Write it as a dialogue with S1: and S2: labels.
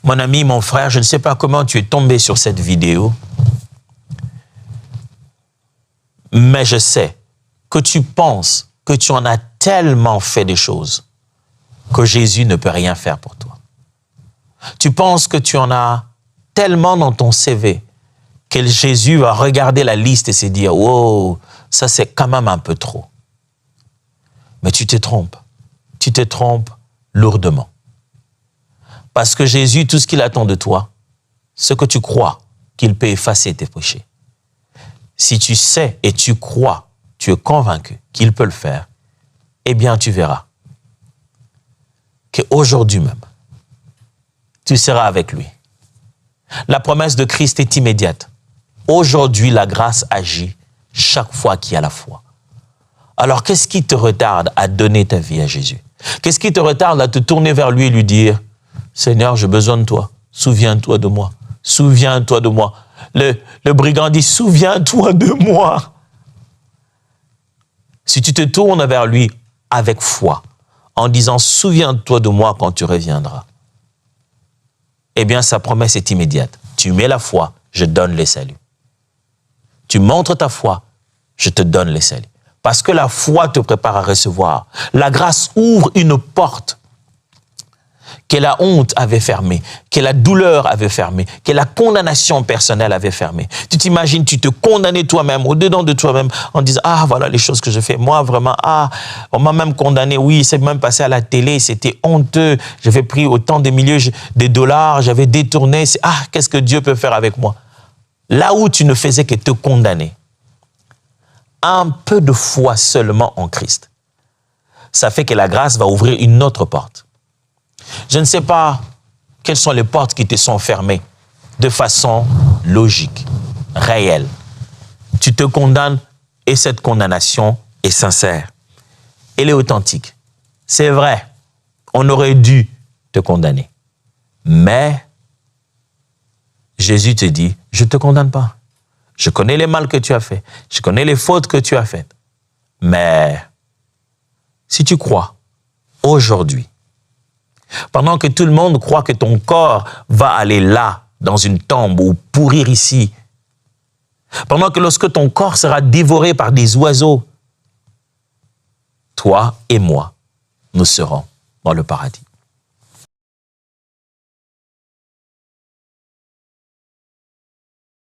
S1: Mon ami, mon frère, je ne sais pas comment tu es tombé sur cette vidéo, mais je sais que tu penses que tu en as tellement fait des choses que Jésus ne peut rien faire pour toi. Tu penses que tu en as tellement dans ton CV que Jésus va regarder la liste et se dire « Wow, ça c'est quand même un peu trop. » Mais tu te trompes lourdement. Parce que Jésus, tout ce qu'il attend de toi, c'est que tu crois qu'il peut effacer tes péchés. Si tu sais et tu crois, tu es convaincu qu'il peut le faire, eh bien tu verras qu'aujourd'hui même, tu seras avec lui. La promesse de Christ est immédiate. Aujourd'hui, la grâce agit chaque fois qu'il y a la foi. Alors, qu'est-ce qui te retarde à donner ta vie à Jésus? Qu'est-ce qui te retarde à te tourner vers lui et lui dire « Seigneur, j'ai besoin de toi. Souviens-toi de moi. Souviens-toi de moi. » Le brigand dit « Souviens-toi de moi. » Si tu te tournes vers lui avec foi, en disant « Souviens-toi de moi quand tu reviendras », eh bien, sa promesse est immédiate. Tu mets la foi, je donne les saluts. Tu montres ta foi, je te donne les saluts. Parce que la foi te prépare à recevoir. La grâce ouvre une porte que la honte avait fermée, que la douleur avait fermée, que la condamnation personnelle avait fermée. Tu t'imagines, tu te condamnais toi-même, au-dedans de toi-même, en disant « Ah, voilà les choses que je fais. Moi, vraiment, on m'a même condamné. Oui, c'est même passé à la télé, c'était honteux. J'avais pris autant de milliers de dollars, j'avais détourné. Qu'est-ce que Dieu peut faire avec moi ?» Là où tu ne faisais que te condamner, un peu de foi seulement en Christ, ça fait que la grâce va ouvrir une autre porte. Je ne sais pas quelles sont les portes qui te sont fermées de façon logique, réelle. Tu te condamnes et cette condamnation est sincère. Elle est authentique. C'est vrai, on aurait dû te condamner. Mais Jésus te dit, je ne te condamne pas. Je connais les mal que tu as fait. Je connais les fautes que tu as faites. Mais si tu crois, aujourd'hui, pendant que tout le monde croit que ton corps va aller là, dans une tombe ou pourrir ici, pendant que lorsque ton corps sera dévoré par des oiseaux, toi et moi, nous serons dans le paradis.